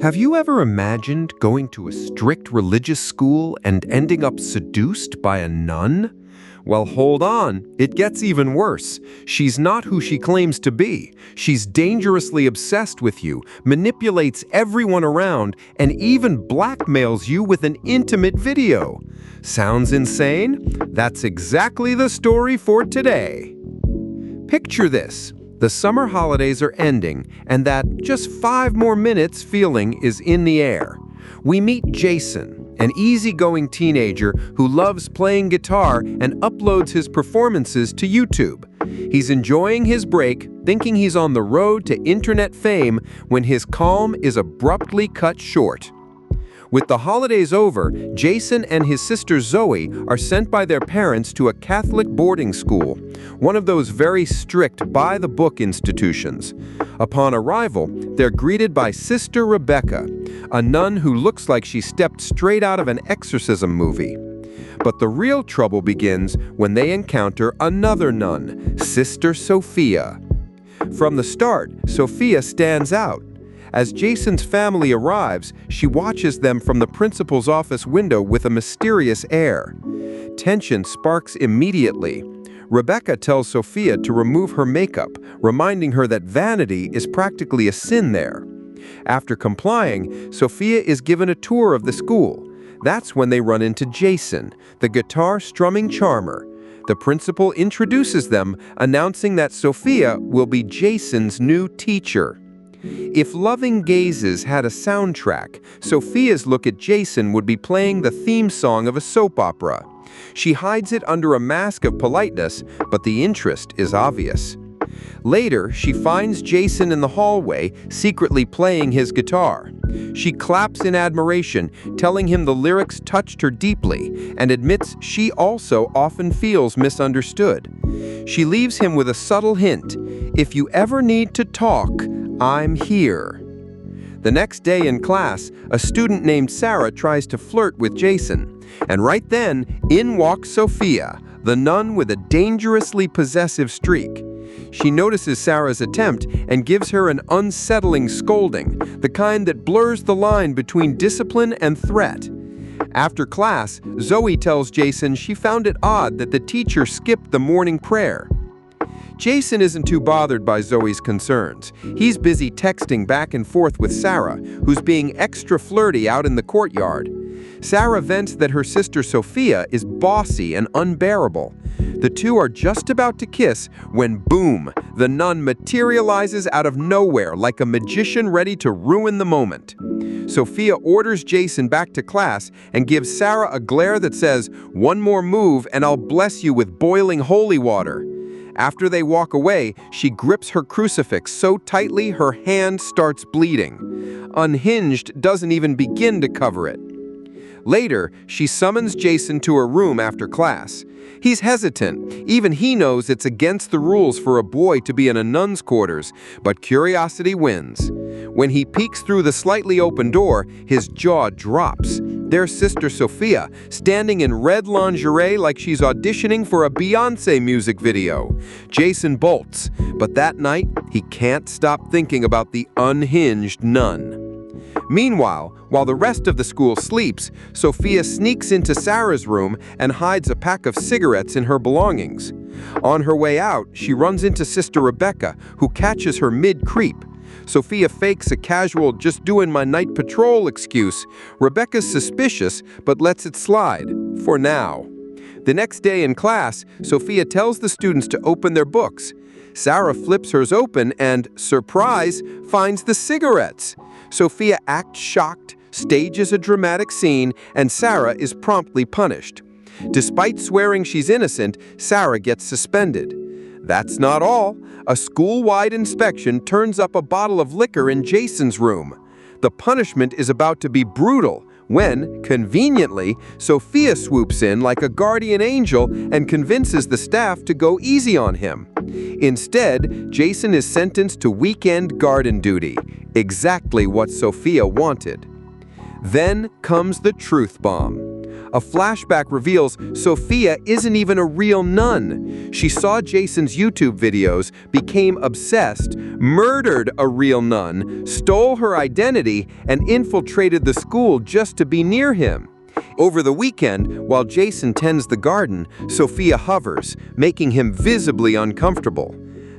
Have you ever imagined going to a strict religious school and ending up seduced by a nun? Well, hold on, it gets even worse. She's not who she claims to be. She's dangerously obsessed with you, manipulates everyone around, and even blackmails you with an intimate video. Sounds insane? That's exactly the story for today. Picture this. The summer holidays are ending, and that just 5 more minutes feeling is in the air. We meet Jason, an easygoing teenager who loves playing guitar and uploads his performances to YouTube. He's enjoying his break, thinking he's on the road to internet fame when his calm is abruptly cut short. With the holidays over, Jason and his sister Zoe are sent by their parents to a Catholic boarding school, one of those very strict by-the-book institutions. Upon arrival, they're greeted by Sister Rebecca, a nun who looks like she stepped straight out of an exorcism movie. But the real trouble begins when they encounter another nun, Sister Sophia. From the start, Sophia stands out. As Jason's family arrives, she watches them from the principal's office window with a mysterious air. Tension sparks immediately. Rebecca tells Sophia to remove her makeup, reminding her that vanity is practically a sin there. After complying, Sophia is given a tour of the school. That's when they run into Jason, the guitar-strumming charmer. The principal introduces them, announcing that Sophia will be Jason's new teacher. If Loving Gazes had a soundtrack, Sophia's look at Jason would be playing the theme song of a soap opera. She hides it under a mask of politeness, but the interest is obvious. Later, she finds Jason in the hallway, secretly playing his guitar. She claps in admiration, telling him the lyrics touched her deeply, and admits she also often feels misunderstood. She leaves him with a subtle hint: if you ever need to talk, I'm here. The next day in class, a student named Sarah tries to flirt with Jason. And right then, in walks Sophia, the nun with a dangerously possessive streak. She notices Sarah's attempt and gives her an unsettling scolding, the kind that blurs the line between discipline and threat. After class, Zoe tells Jason she found it odd that the teacher skipped the morning prayer. Jason isn't too bothered by Zoe's concerns. He's busy texting back and forth with Sarah, who's being extra flirty out in the courtyard. Sarah vents that her sister Sophia is bossy and unbearable. The two are just about to kiss when, boom, the nun materializes out of nowhere like a magician ready to ruin the moment. Sophia orders Jason back to class and gives Sarah a glare that says, "One more move and I'll bless you with boiling holy water." After they walk away, she grips her crucifix so tightly her hand starts bleeding. Unhinged doesn't even begin to cover it. Later, she summons Jason to her room after class. He's hesitant. Even he knows it's against the rules for a boy to be in a nun's quarters, but curiosity wins. When he peeks through the slightly open door, his jaw drops. There's Sister Sophia, standing in red lingerie like she's auditioning for a Beyoncé music video. Jason bolts, but that night, he can't stop thinking about the unhinged nun. Meanwhile, while the rest of the school sleeps, Sophia sneaks into Sarah's room and hides a pack of cigarettes in her belongings. On her way out, she runs into Sister Rebecca, who catches her mid-creep. Sophia fakes a casual "just doing my night patrol" excuse. Rebecca's suspicious, but lets it slide, for now. The next day in class, Sophia tells the students to open their books. Sarah flips hers open and, surprise, finds the cigarettes. Sophia acts shocked, stages a dramatic scene, and Sarah is promptly punished. Despite swearing she's innocent, Sarah gets suspended. That's not all. A school-wide inspection turns up a bottle of liquor in Jason's room. The punishment is about to be brutal when, conveniently, Sophia swoops in like a guardian angel and convinces the staff to go easy on him. Instead, Jason is sentenced to weekend garden duty, exactly what Sophia wanted. Then comes the truth bomb. A flashback reveals Sophia isn't even a real nun. She saw Jason's YouTube videos, became obsessed, murdered a real nun, stole her identity, and infiltrated the school just to be near him. Over the weekend, while Jason tends the garden, Sophia hovers, making him visibly uncomfortable.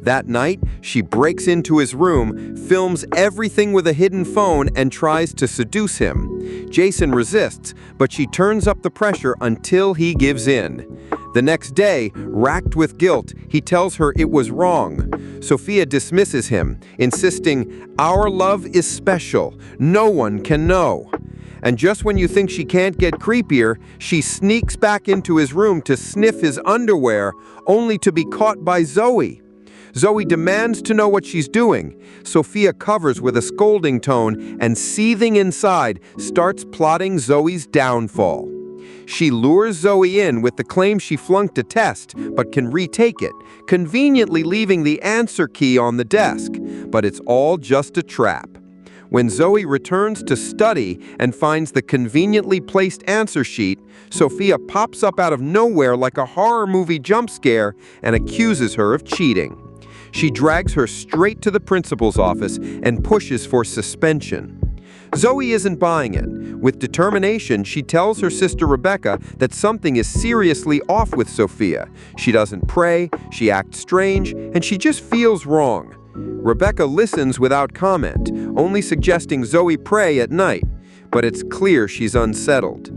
That night, she breaks into his room, films everything with a hidden phone, and tries to seduce him. Jason resists, but she turns up the pressure until he gives in. The next day, racked with guilt, he tells her it was wrong. Sophia dismisses him, insisting, "Our love is special. No one can know." And just when you think she can't get creepier, she sneaks back into his room to sniff his underwear, only to be caught by Zoe. Zoe demands to know what she's doing. Sophia covers with a scolding tone and, seething inside, starts plotting Zoe's downfall. She lures Zoe in with the claim she flunked a test, but can retake it, conveniently leaving the answer key on the desk. But it's all just a trap. When Zoe returns to study and finds the conveniently placed answer sheet, Sophia pops up out of nowhere like a horror movie jump scare and accuses her of cheating. She drags her straight to the principal's office and pushes for suspension. Zoe isn't buying it. With determination, she tells her sister Rebecca that something is seriously off with Sophia. She doesn't pray, she acts strange, and she just feels wrong. Rebecca listens without comment, only suggesting Zoe pray at night, but it's clear she's unsettled.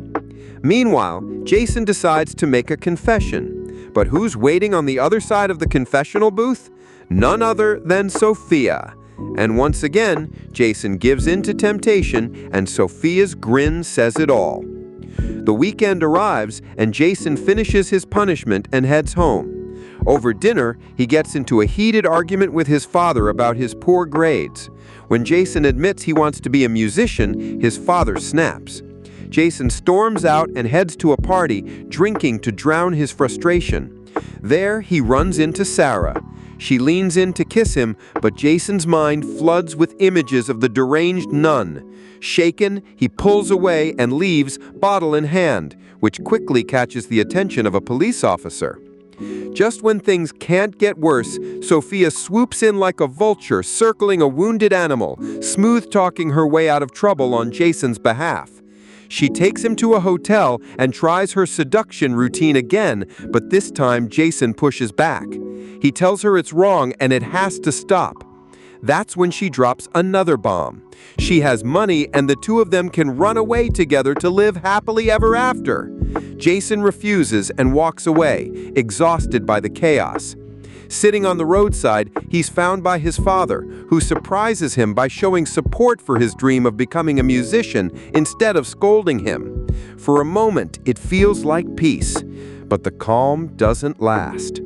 Meanwhile, Jason decides to make a confession. But who's waiting on the other side of the confessional booth? None other than Sophia. And once again, Jason gives in to temptation, and Sophia's grin says it all. The weekend arrives, and Jason finishes his punishment and heads home. Over dinner, he gets into a heated argument with his father about his poor grades. When Jason admits he wants to be a musician, his father snaps. Jason storms out and heads to a party, drinking to drown his frustration. There, he runs into Sarah. She leans in to kiss him, but Jason's mind floods with images of the deranged nun. Shaken, he pulls away and leaves, bottle in hand, which quickly catches the attention of a police officer. Just when things can't get worse, Sophia swoops in like a vulture, circling a wounded animal, smooth-talking her way out of trouble on Jason's behalf. She takes him to a hotel and tries her seduction routine again, but this time Jason pushes back. He tells her it's wrong and it has to stop. That's when she drops another bomb. She has money and the two of them can run away together to live happily ever after. Jason refuses and walks away, exhausted by the chaos. Sitting on the roadside, he's found by his father, who surprises him by showing support for his dream of becoming a musician instead of scolding him. For a moment, it feels like peace, but the calm doesn't last.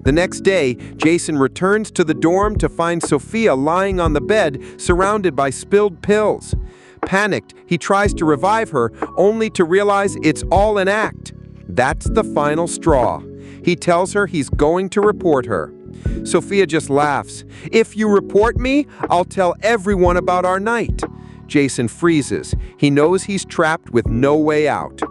The next day, Jason returns to the dorm to find Sophia lying on the bed, surrounded by spilled pills. Panicked, he tries to revive her, only to realize it's all an act. That's the final straw. He tells her he's going to report her. Sophia just laughs. "If you report me, I'll tell everyone about our night." Jason freezes. He knows he's trapped with no way out.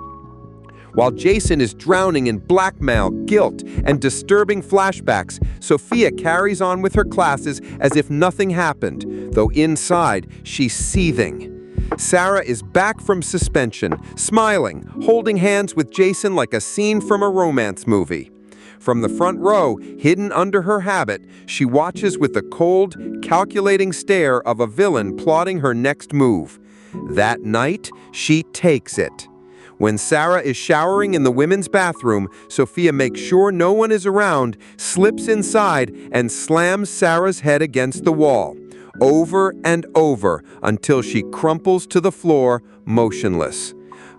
While Jason is drowning in blackmail, guilt, and disturbing flashbacks, Sophia carries on with her classes as if nothing happened, though inside she's seething. Sarah is back from suspension, smiling, holding hands with Jason like a scene from a romance movie. From the front row, hidden under her habit, she watches with the cold, calculating stare of a villain plotting her next move. That night, she takes it. When Sarah is showering in the women's bathroom, Sophia makes sure no one is around, slips inside, and slams Sarah's head against the wall, over and over until she crumples to the floor, motionless.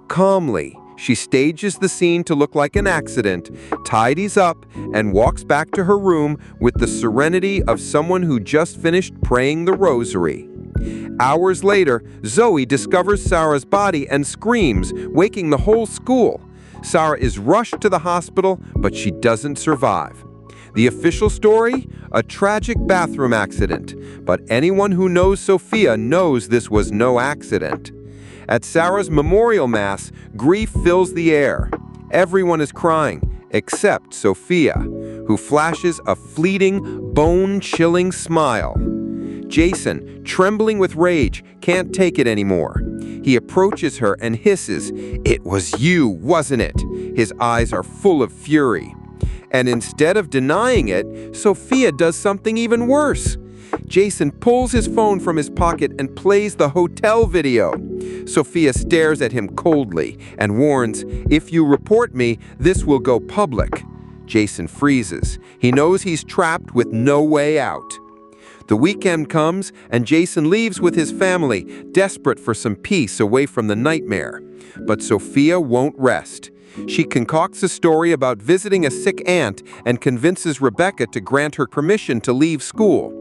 Calmly, she stages the scene to look like an accident, tidies up, and walks back to her room with the serenity of someone who just finished praying the rosary. Hours later, Zoe discovers Sarah's body and screams, waking the whole school. Sarah is rushed to the hospital, but she doesn't survive. The official story? A tragic bathroom accident. But anyone who knows Sophia knows this was no accident. At Sarah's memorial mass, grief fills the air. Everyone is crying, except Sophia, who flashes a fleeting, bone-chilling smile. Jason, trembling with rage, can't take it anymore. He approaches her and hisses, "It was you, wasn't it?" His eyes are full of fury. And instead of denying it, Sophia does something even worse. Jason pulls his phone from his pocket and plays the hotel video. Sophia stares at him coldly and warns, "If you report me, this will go public." Jason freezes. He knows he's trapped with no way out. The weekend comes, and Jason leaves with his family, desperate for some peace away from the nightmare. But Sophia won't rest. She concocts a story about visiting a sick aunt and convinces Rebecca to grant her permission to leave school.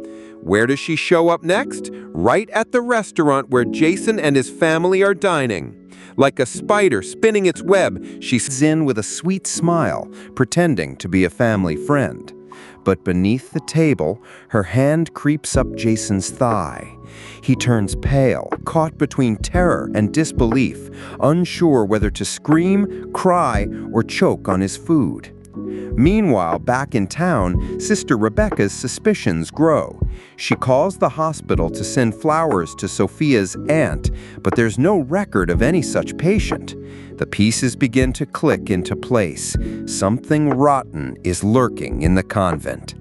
Where does she show up next? Right at the restaurant where Jason and his family are dining. Like a spider spinning its web, she sits in with a sweet smile, pretending to be a family friend. But beneath the table, her hand creeps up Jason's thigh. He turns pale, caught between terror and disbelief, unsure whether to scream, cry, or choke on his food. Meanwhile, back in town, Sister Rebecca's suspicions grow. She calls the hospital to send flowers to Sophia's aunt, but there's no record of any such patient. The pieces begin to click into place. Something rotten is lurking in the convent.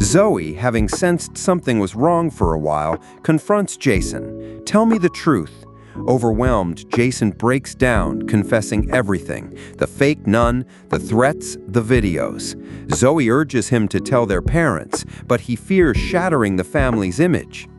Zoe, having sensed something was wrong for a while, confronts Jason. "Tell me the truth." Overwhelmed, Jason breaks down, confessing everything: the fake nun, the threats, the videos. Zoe urges him to tell their parents, but he fears shattering the family's image.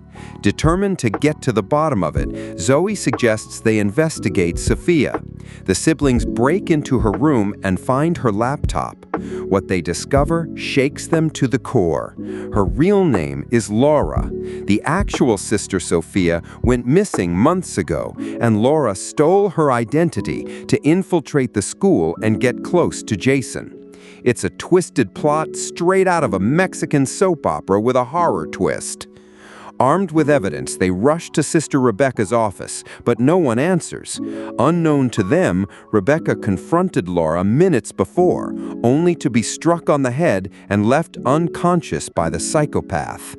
Determined to get to the bottom of it, Zoe suggests they investigate Sophia. The siblings break into her room and find her laptop. What they discover shakes them to the core. Her real name is Laura. The actual sister Sophia went missing months ago, and Laura stole her identity to infiltrate the school and get close to Jason. It's a twisted plot straight out of a Mexican soap opera with a horror twist. Armed with evidence, they rush to Sister Rebecca's office, but no one answers. Unknown to them, Rebecca confronted Laura minutes before, only to be struck on the head and left unconscious by the psychopath.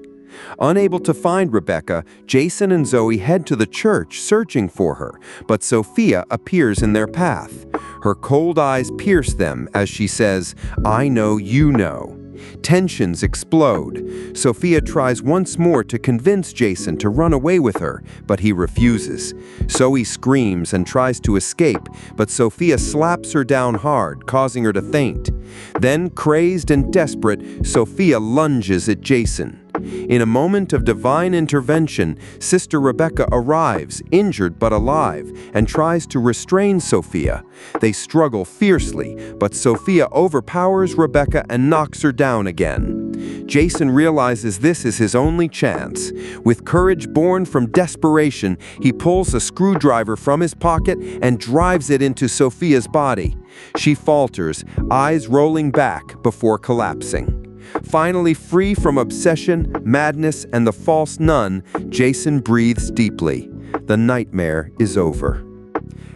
Unable to find Rebecca, Jason and Zoe head to the church searching for her, but Sophia appears in their path. Her cold eyes pierce them as she says, "I know you know." Tensions explode. Sophia tries once more to convince Jason to run away with her, but he refuses. Zoe screams and tries to escape, but Sophia slaps her down hard, causing her to faint. Then, crazed and desperate, Sophia lunges at Jason. In a moment of divine intervention, Sister Rebecca arrives, injured but alive, and tries to restrain Sophia. They struggle fiercely, but Sophia overpowers Rebecca and knocks her down again. Jason realizes this is his only chance. With courage born from desperation, he pulls a screwdriver from his pocket and drives it into Sophia's body. She falters, eyes rolling back before collapsing. Finally free from obsession, madness, and the false nun, Jason breathes deeply. The nightmare is over.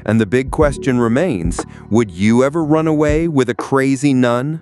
And the big question remains, would you ever run away with a crazy nun?